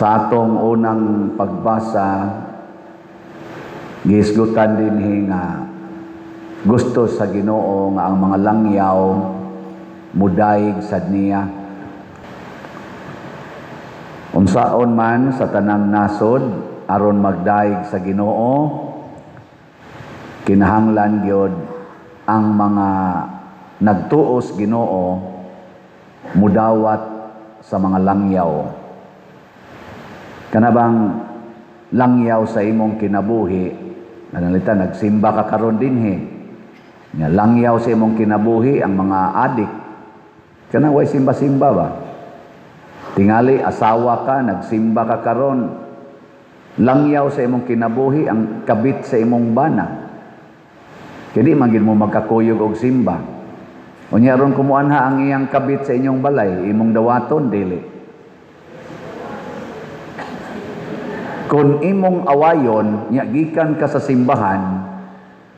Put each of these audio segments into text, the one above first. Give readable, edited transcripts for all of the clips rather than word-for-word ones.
Sa atong unang pagbasa, gihisgutan din nga gusto sa Ginoo nga ang mga langyaw mudayeg sad niya. Unsaon man sa tanang nasod aron magdayeg sa Ginoo, kinahanglan gyud ang mga nagtuos Ginoo mudawat sa mga langyaw. Kanabang langyaw sa imong kinabuhi, nanalita nagsimba ka karon dinhi. Nga langyaw sa imong kinabuhi ang mga adik. Kana way simba-simba ba? Tingali asawa ka, nagsimba ka karon. Langyaw sa imong kinabuhi ang kabit sa imong bana. Kadi man gid mo magkakuyog og simba. Unya ron kumuanha ang iyang kabit sa inyong balay, imong dawaton dili. Kung imong awayon, nya gikan ka sa simbahan,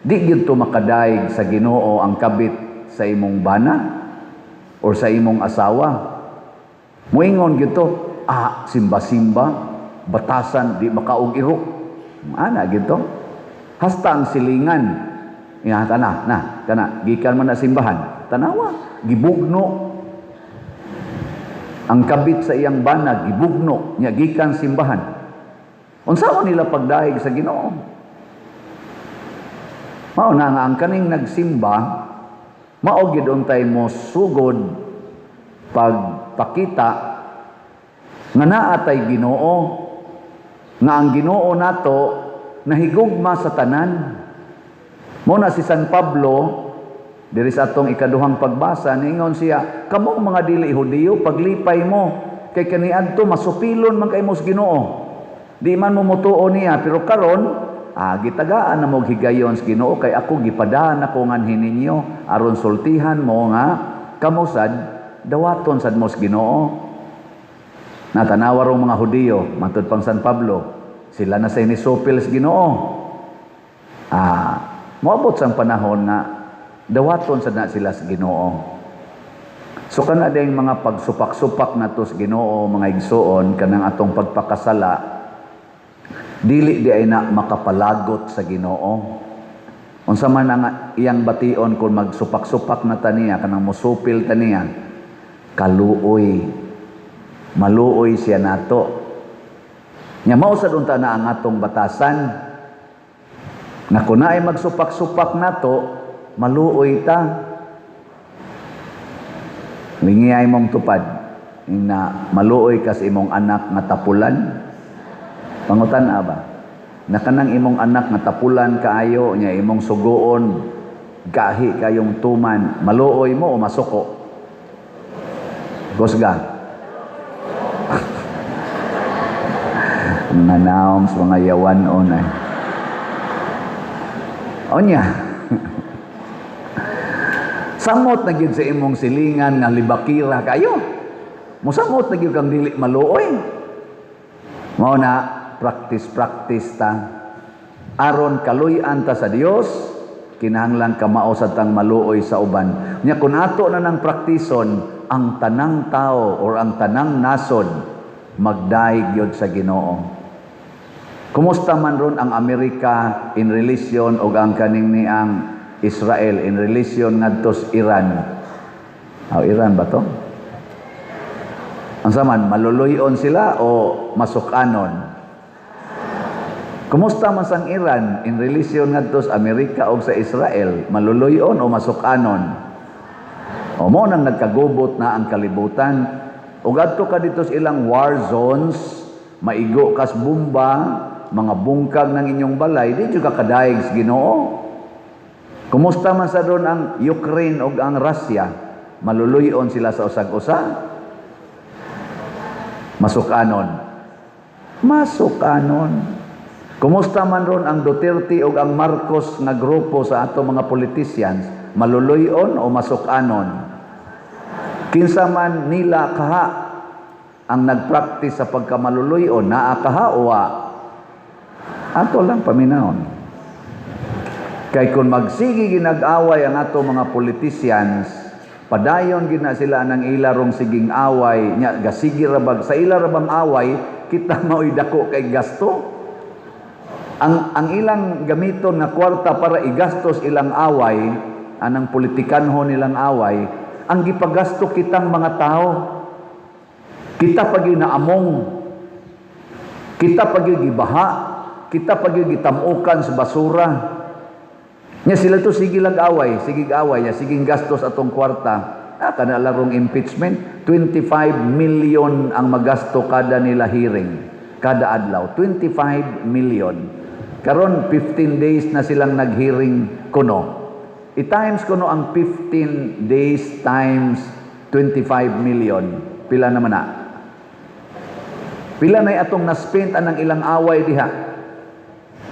di gyud to makadaig sa Ginoo ang kabit sa imong bana or sa imong asawa. Muingon gyud to, simba-simba, batasan di makaog iro. Ana gyud to. Hasta ang silingan. Ya kana gikan man na simbahan. Tanawa, gibugno. Ang kabit sa iyang bana gibugno nya gikan simbahan. Unsaon nila pagdaig sa Ginoo? Mao na nga ang kaning nagsimba, mao gid untay mo sugod pagpakita nga naa tay Ginoo, nga ang Ginoo nato nahigugma sa tanan. Mo na si San Pablo diri sa atong ikaduhang pagbasa, ningon siya, kamong mga dili Hudiyo paglipay mo kay kaniadto masupilon man kay mo sa Ginoo. Di man mo mutuo niya, pero karon gitagaan na mo higayon sa Ginoo kay ako gipadaan ako nganhin ninyo aron sultihan mo nga kamo sad dawaton sad mo sa Ginoo. Natanawa rong mga Hudiyo matud pang San Pablo, sila na say nisupil sa Ginoo. Moabot sang panahon na dawaton sad na sila sa Ginoo. So kana dayang mga pagsupak-supak nato sa Ginoo, mga igsuon, kanang atong pagpakasala, dili di ay na makapalagot sa Ginoo. Unsa man ang iyang bation kung magsupak-supak na taniya, kanang musupil taniya, kaluoy. Maluoy siya nato. Nya mao sad unta na ang atong batasan. Na kung naay magsupak-supak nato, maluoy ta. Lingiyay mong tupad na maluoy ka sa imong anak nga tapulan. Pangutan ba? Na kanang imong anak nga tapulan kaayo nya imong sugoon gahi kayong tuman, maluoy mo o masuko? Gosga. Nanaom sa mga yawan onay. Onya. Samot na gyud sa imong silingan nga libakira kayo. Musamot na gyud kang dili maluoy. Mao na practice ta. Aron kaluy-an ta sa Dios, kinahanglan ka mao sa tang maluoy sa uban. Nya kun ato na nang praktison ang tanang tao or ang tanang nasod magdaig gyud sa Ginoo. Kumusta man ron ang Amerika in relation og ang kaning ni ang Israel in relation ngadto sa Iran? Iran ba to? Unsa man maluluyon sila o masukanon? Kumusta man sang Iran in relation ngadto sa Amerika o sa Israel? Maluluyon o masukanon? O mo nang nagkagubot na ang kalibutan. Ug adto ka dito sa ilang war zones, maigo kas bomba, mga bungkag ng inyong balay, di jud ka kadaig sa Ginoo. Kumusta man sa doon ang Ukraine o ang Russia? Maluluyon sila sa usag-usa? Masukanon. Masukanon. Kumusta man ron ang Duterte o ang Marcos nga grupo sa ato mga politicians? Maluluyon o masukanon? Kinsa man nila kaha ang nagpractice sa pagkamaluluyon, naa kaha o ato lang paminahon. Kay kung magsigi ginag-away ang ato mga politicians, padayon gina sila ng ilarong siging away, nya gasigi rabag sa ila rabang away, kita mao'y dako kay gasto. Ang ilang gamiton nga kwarta para igastos ilang away, anang politikanho nilang away, ang gipagasto kitang mga tao. Kita pag naamong, kita pag gibaha, kita pag gitamukan sa basura. Nya sila to sige away, sige gastos atong kwarta. Kana larong impeachment, 25 million ang magasto kada nila hearing, kada adlaw, 25 million. Karon 15 days na silang nag-hearing kuno. I-times kuno ang 15 days times 25 million. Pila naman na? Pila na atong na-spend anang ilang away diha?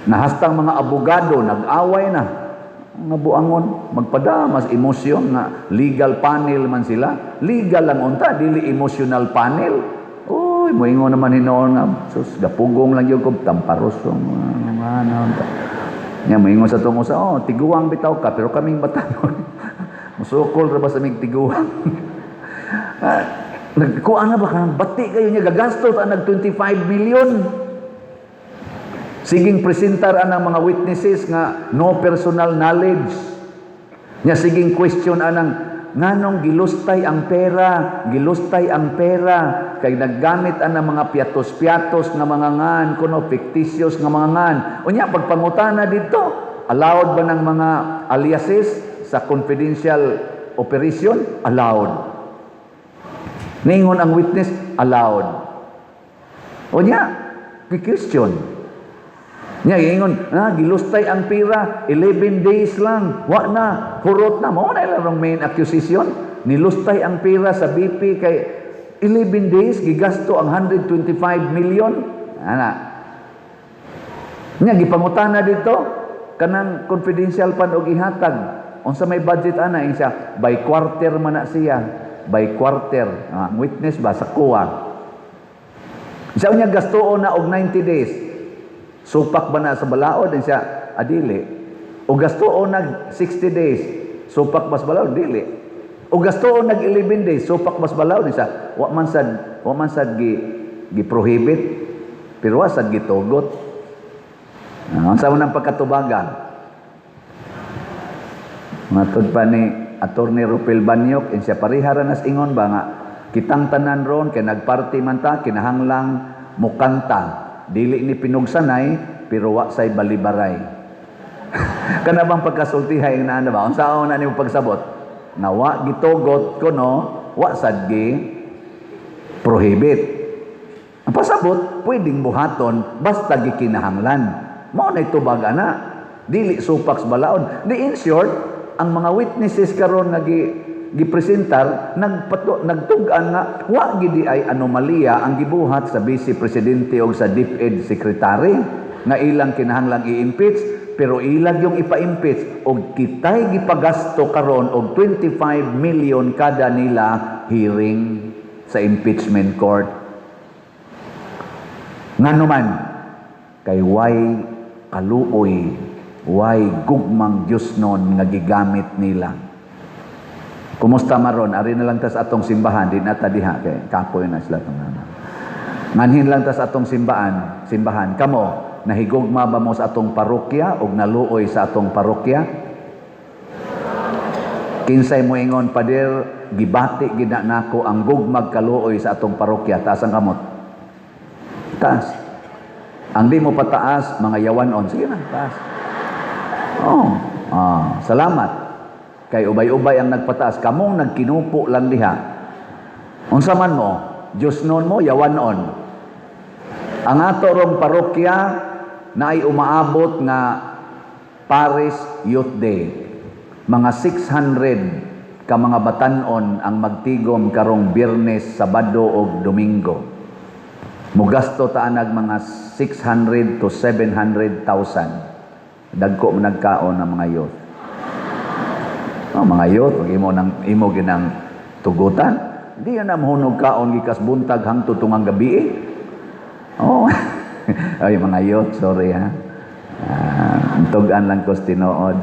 Nahastang mga abogado, nag-away na. Nga buangon, magpadamas emosyon nga legal panel man sila. Legal lang unta, dili emotional panel. Uy, moingon naman hinoon nga, sus, gapugong lang yung tamparos. Nga moingon sa tong usa, tiguang bitaw ka, pero kaming batanon. Musukol ra ba sa mig tiguang? Nagkuan na ba ka? Bati kayo niya gagastos nag 25 million. Siging presentar anang mga witnesses nga no personal knowledge. Nya siging question anang nganong gilustay ang pera kay naggamit anang mga piatos-piatos nga mga ngan kuno fictitious nga mga ngan. Unya pagpangutana dito, allowed ba ng mga aliases sa confidential operation? Allowed. Ningon ang witness, allowed. Unya, question. Nya ingon, gilustay ang pira 11 days lang. Wa na, hurot na mo na ilang main accusation. Nilustay ang pira sa BP kay 11 days gigasto ang 125 million. Ana. Nya gipangutana dito kanang confidential pan og ihatag. Unsa may budget ana siya? By quarter man na siya. By quarter. Witness ba sa kuha. Siya unya gastoon na og 90 days. Supak ba na sa balaod? Din siya, adili. O gastoon nag 60 days, supak mas balaod? Dili. O gastoon nag 11 days, supak mas balaod? Din siya, wa man sad gi-prohibit, pero wa sad gitugot. Ang sa unang pagkatubagan. Matod pa ni Attorney Rupel Banyok, siya parihara nas ingon ba nga, kitang tanan ron, kay nagparty man ta, kinahanglang mukanta. Dili ni pinugsanay, pero wa say balibaray. Kana bang pagkasultihay na ba? Unsaon na nimo pagsabot? Na wa gitugot kuno, wa sad gi prohibit. Ang pasabot, pwedeng buhaton basta gikinahanglan. Mao na itubag ana. Dili supaks balaod. Di in short, ang mga witnesses karon nga gipresentar nagtug-an nga wa gid ay anomalya ang gibuhat sa Vice Presidente o sa DepEd Secretary nga ilang kinahanglang i-impeach, pero ilag yung ipa-impeach og kitay gipagasto karon og 25 million kada nila hearing sa impeachment court. Nganuman kay way kaluoy, way gugmang Dios non nga gigamit nila. Kumusta maron? Ari na lang tas atong simbahan, di na ta diha kay kapoy na sila tong ana. Nganhin lang tas atong simbahan. Kamo, nahigugma ba mo sa atong parokya o naluoy sa atong parokya? Kinsay mo ingon, pader, gibati gina nako ang gugmag kaluoy sa atong parokya. Taas ang kamot. Taas. Ang di mo pataas, mga yawanon. Sige na, taas. Salamat. Kay ubay-ubay ang nagpataas, kamong nagkinupo lang diha. Unsa man mo, Dios non mo, yawanon. Ang ato rong parokya na ay umaabot nga Paris Youth Day. Mga 600 ka mga batanon ang magtigom karong Biyernes, Sabado ug Domingo. Mugasto ta nag mga 600 to 700,000. Dagko man nagkaon ang mga youth. Mga youth, wag imo ginang tugutan. Di na mahunog kaon gikas buntag hangtod tungang gabi. Ay mga youth, sorry ha. Tugan lang ko tinuod.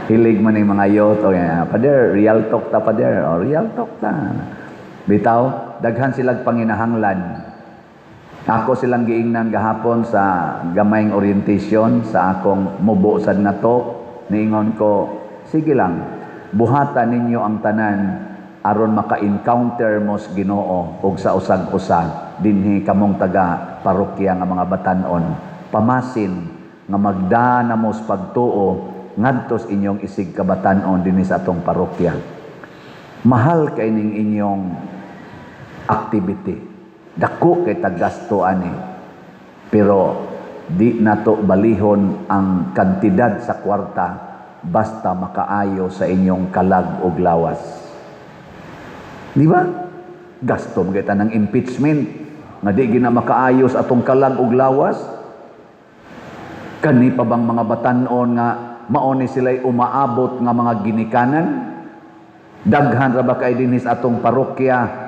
Hilig man yung mga youth. Pader, real talk ta pader. Real talk ta. Bitaw, daghan silang panginahanglan. Ako silang giingnan gahapon sa gamayng orientation sa akong mubo sad nga to. Niingon ko, sige lang, buhatan ninyo ang tanan aron maka-encounter mo sa Ginoo ug sa usag-usa dinhi kamong taga parokya nga mga batan-on. Pamasin nga magdana mo sa pagtuo ngadto sa inyong isig kabatan-on dinhi sa atong parokya. Mahal kay ning inyong activity. Dako kay tagasto ani. Pero di nato balihon ang kantidad sa kwarta basta makaayo sa inyong kalag ug lawas. Di ba? Gasto magita ng impeachment nga di gina makaayo sa atong kalag ug lawas. Kani pa bang mga batan-on nga mao ni sila'y umaabot nga mga ginikanan? Daghan ra ba kay dinhi sa atong parokya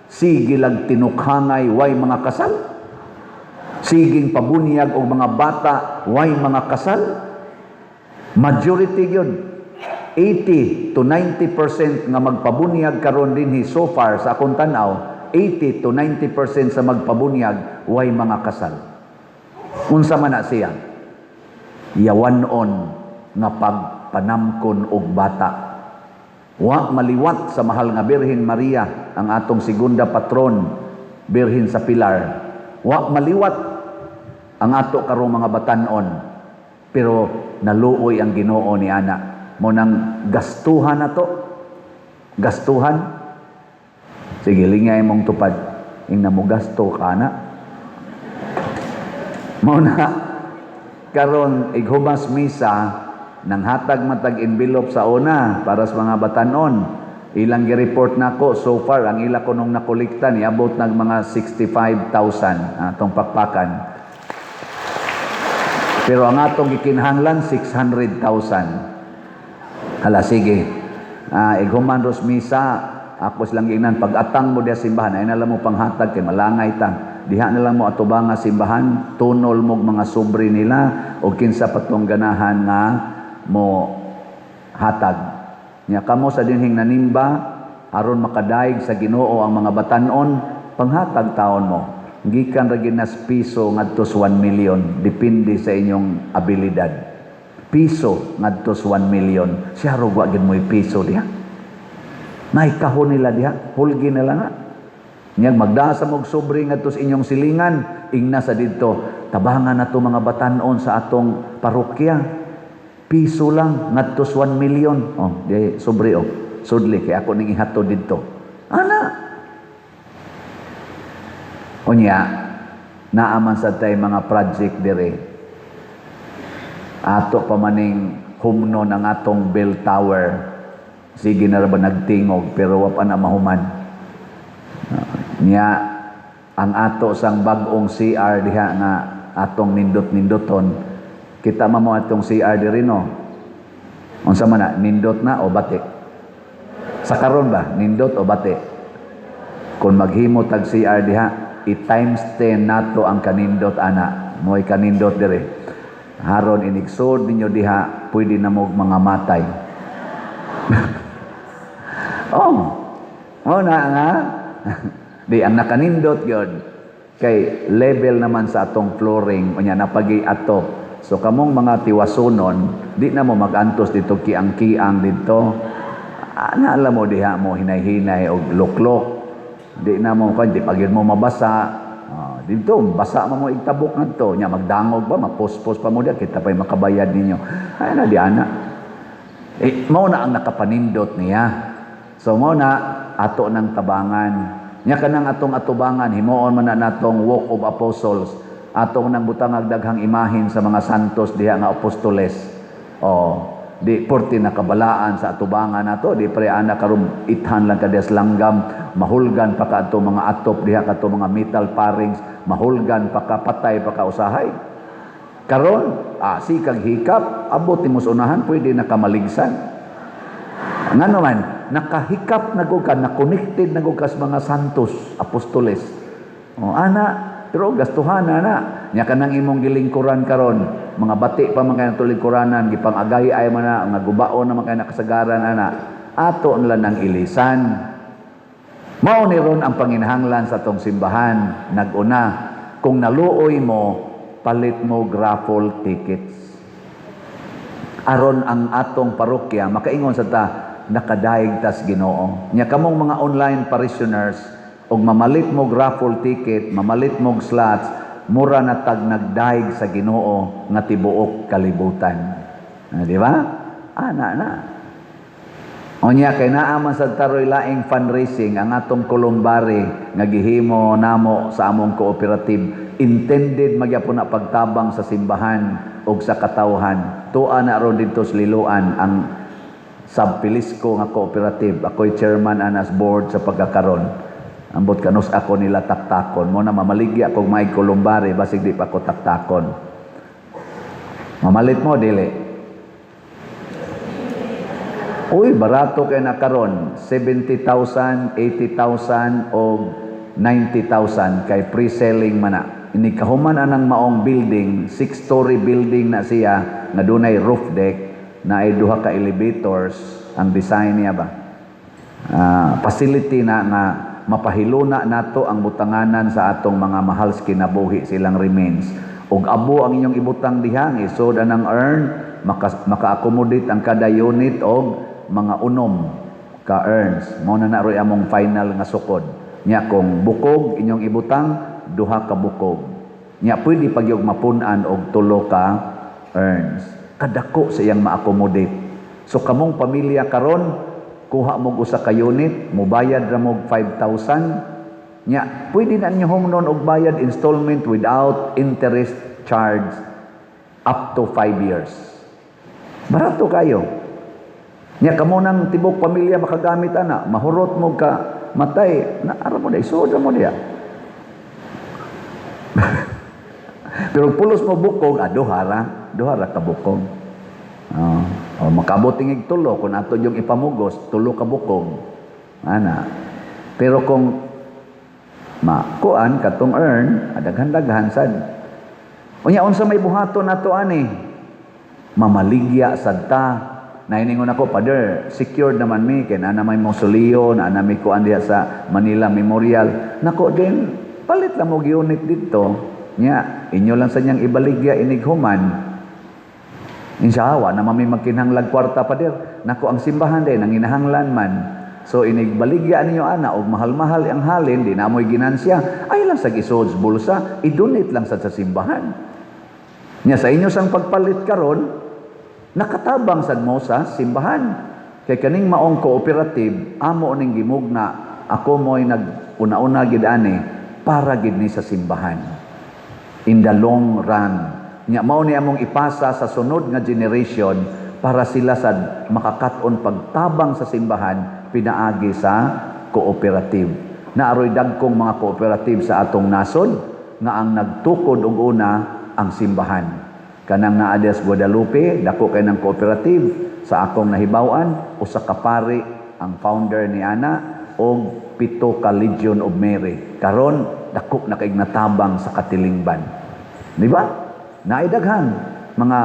sige lang tinukhangay way mga kasal? Siging pabunyag og mga bata way mga kasal? Majority yun. 80 to 90% nga magpabunyag karon dinhi so far sa akong tan-aw, 80 to 90% sa magpabunyag way mga kasal. Unsa man na siya? Yawanon nga pagpanamkon og bata. Wa maliwat sa mahal nga Birhen Maria, ang atong segunda patron, Birhen sa Pilar. Wa maliwat ang ato karong mga batan-on. Pero naluoy ang Ginoo ni ana. Mo nang gastuhan na to. Gastuhan. Sige, lingay mong tupad. Ingna mo gasto ka na. Mo na karon ighubas misa nang hatag matag envelope sa una para sa mga batanon. Ilang gi-report nako so far ang ila ko nung nakolekta ni abot nag mga 65,000 atong pakpakan. Pero ang atong gikinahanglan 600,000. Hala sige. Ighuman ros misa ako silang giingnan pag-atang mo diha simbahan ay nalang mo panghatag kay malangay ta. Diha na lang mo atubang nga simbahan, tunol mo mga sobre nila o kinsa patong ganahan nga mo hatag. Nya kamo sa dinhing nanimba aron makadaig sa Ginoo ang mga batan-on, panghatag taon mo. Gikan ra ginas piso ngadto sa 1 million, depende sa inyong abilidad. Piso ngadto sa 1 million. Siya ro wa gid mo piso diha. Nay kahon nila diha, hulgi nila nga. Nyag magdasa mog sobre ngadto sa inyong silingan, ingna sa didto, tabangan nato mga batan-on sa atong parokya. Piso lang ngadto sa 1 million. Oh, di sobre oh. Sudli kay ako ning ihatod didto. Ana. Unya, naaman sa tay mga project dire. Ato pa maning humno ng atong bell tower. Sige na ba nagtingog pero wa pa na mahuman. Nya ang ato sang bag-ong CR diha nga atong nindot-nindoton. Kita mo atong CR diri no. Unsa man na nindot na o batik? Sa karon ba nindot o batik? Kung maghimo tag CR diha, i-times 10 nato ang kanindot ana. Moy kanindot diri. Haron inigsod ninyo diha, pwede na mo mga matay. Oh na nga. Di ang nakanindot gyud kay level naman sa atong flooring unya napagi ato. So kamong mga tiwasonon, di na mo magantos dito kiang-kiang dito. Alam mo diha mo hinay-hinay og luklok. Di na mo kan di pagid mo mabasa. Dito basa mo igtabok ngadto nya magdangog ba mapospos pa mo diha kita pay makabayad ninyo. Ay na di ana. Mao na ang nakapanindot niya. So mao na ato ng tabangan. Nya kanang atong atubangan himuon man na natong walk of apostles. Atong nang butang daghang imahin sa mga santos diha nga apostoles. Di porti nakabalaan sa atubangan nato, di pre ana karon ithan lang kades langgam, mahulgan pa ka ato mga atop diha kadto mga metal parings, mahulgan pa ka patay pa ka usahay. Karon, sikag hikap, abot mo sa unahan pwede nakamaligsan. Ngano man, nakahikap na gud ka, na-connected na gud ka sa mga santos, apostoles. Ana pero gastuhan na. Nya kanang imong gilingkuran karon, mga bati pa man kay tulingkuranan, gipang-agay ay man na nga gubaon na man kay nakasagaran ana. Ato nila nang ilisan. Mao ni ron ang panginahanglan sa tong simbahan. Naguna, Kung naluoy mo, palit mo raffle tickets. Aron ang atong parokya, makaingon sa ta, nakadaig tas Ginoo. Nya kamong mga online parishioners, og mamalit mo raffle ticket, mamalit mo slots, mura na tag nagdaig sa Ginoo nga tibuok kalibutan. Di ba? Na. Onya kay naa man sa taroy laing fundraising ang atong kulumbari nga gihimo namo sa among cooperative, intended magyapon na pagtabang sa simbahan ug sa katawhan. Tuan na ron dito sa Liloan ang Sabpilisco nga cooperative. Ako'y chairman anas board sa pagkakaron. Ambot kanus ako nila taktakon. Mo na mamaligya kog may kulumbari basig di pa ko taktakon. Mamalit mo dili. Uy, barato kay na karon, 70,000, 80,000 o 90,000 kay pre-selling man na. Ini kahuman anang maong building, 6-story building na siya, nga dunay roof deck, na ay duha ka elevators, ang design niya ba? Facility na nga mapahiluna nato ang butanganan sa atong mga mahal kinabuhi silang remains. Og abo ang inyong ibutang dihang, isod anang earn, maka-accommodate ang kada unit og mga unom ka earns. Mao na naroy among final nga sukod. Nya kung bukog inyong ibutang, duha ka bukog. Nya pwede pagyog mapun-an og tulo ka earns. Kadako sa iyang ma-accommodate. So kamong pamilya karon, kuha mo usa ka unit, mubayad ra mo 5,000. Nya pwede na ninyo humnon og bayad installment without interest charge up to 5 years. Barato kayo. Nya kamo nang tibok pamilya makagamit ana, mahurot mo ka matay, na ara mo day soda mo diya. Pero pulos mo bukog, duha ra ka bukog. Makabot tingig tulo kung ato yung ipamugos, tulo ka bukog. Ana. Pero kung makuan katong earn, adaghan-daghan sad. Unya unsa may buhaton nato ani? Mamaligya sad ta. Nainingon ako, Father, secured naman mi, kaya na may mausoleo, na may kuan diya sa Manila Memorial. Nako din, palit lang mo unit dito. Nya, inyo lang sa niyang ibaligya, inighuman. Insyawa, na mami magkinhanglag kwarta, Father. Nako, ang simbahan din, ang inahanglan man. So, inigbaligya ninyo, ana, og mahal-mahal ang halin, di na mo'y ginansya, ay lang sa gisods bulsa, idunit lang sa simbahan. Nya, sa inyo sang pagpalit karon, nakatabang sad mo sa simbahan. Kay kaning maong cooperative, amo ning gimugna, ako mo'y nag-una-una gid ani para gid ni sa simbahan. In the long run. Nya mao ni among ipasa sa sunod nga generation para sila sad makakaton pagtabang sa simbahan pinaagi sa cooperative. Naaroy dagkong mga cooperative sa atong nasod nga ang nagtukod og una ang simbahan. Kanang naades Guadalupe, dako kay ng cooperative sa akong nahibawan, usa ka pari ang founder ni ana og 7 ka Legion of Mary. Karon dako na kay natabang sa katilingban. Di ba? Naidaghan mga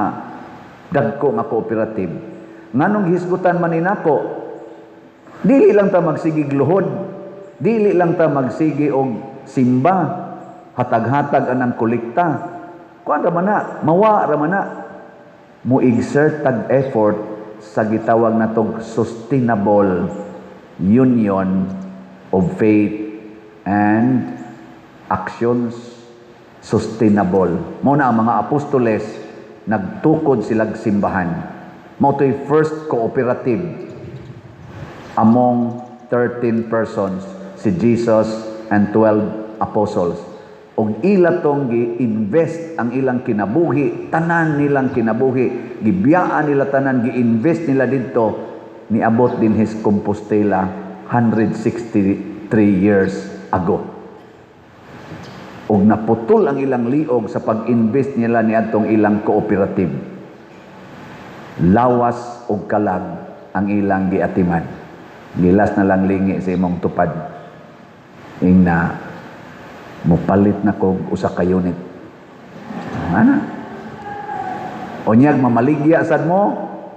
dagko nga cooperative. Nganong hisgutan man ninako, dili lang ta magsigig luhod, dili lang ta magsigi og simba, hatag-hatag anang kolekta. Kuan ra man na, mawa ra man na, mo-exert tag effort sa gitawag natong sustainable union of faith and actions sustainable. Mo na ang mga apostoles nagtukod silang simbahan. Mao to'y first cooperative among 13 persons, si Jesus and 12 apostles. Og ila tong gi-invest ang ilang kinabuhi, tanan nilang kinabuhi, gibiyaan nila tanan, gi-invest nila dito, niabot din his Compostela 163 years ago. Og naputol ang ilang liog sa pag-invest nila niadtong ilang cooperative. Lawas og kalag ang ilang giatiman. Gilas na lang lingi sa imong tupad. Ingna mupalit na kog usa ka unit. Ana? Onyag mamaligya sad mo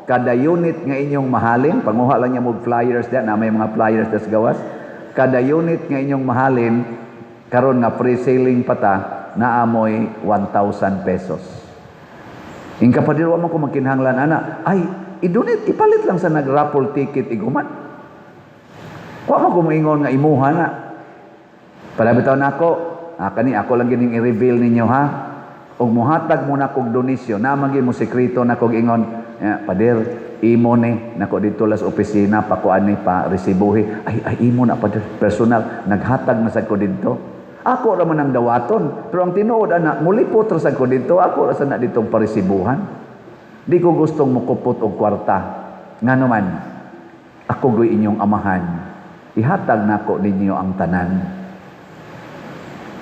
kada unit nga inyong mahalin, panguha lang niya mo flyers diyan, na may mga flyers sa gawas. Kada unit nga inyong mahalin karon nga pre-selling pa ta, naamoy 1,000 pesos. Yung kapatid, wa man ko makinhanglan, ana, ay, idunit, ipalit lang sa nag-raffle ticket, iguman. Wa man ko maingon nga imuha na. Palabitaw na ako, kani, ako lang gining i-reveal ninyo, ha? Og muhatag mo na kog donisyon, namagi mo sekreto na kog ingon, pader, imo ni, nako dito las opisina, pakuan ni, pa resibuhi, ay, imo na, pader, personal, naghatag na sa ko dito. Ako raman ang dawaton, pero ang tinuod, anak, mulipot ra sa ko dito, ako ra sa na ditong paresibuhan. Di ko gustong mukupot og kwarta. Nga naman, ako go'y inyong amahan, ihatag na ko ninyo ang tanan.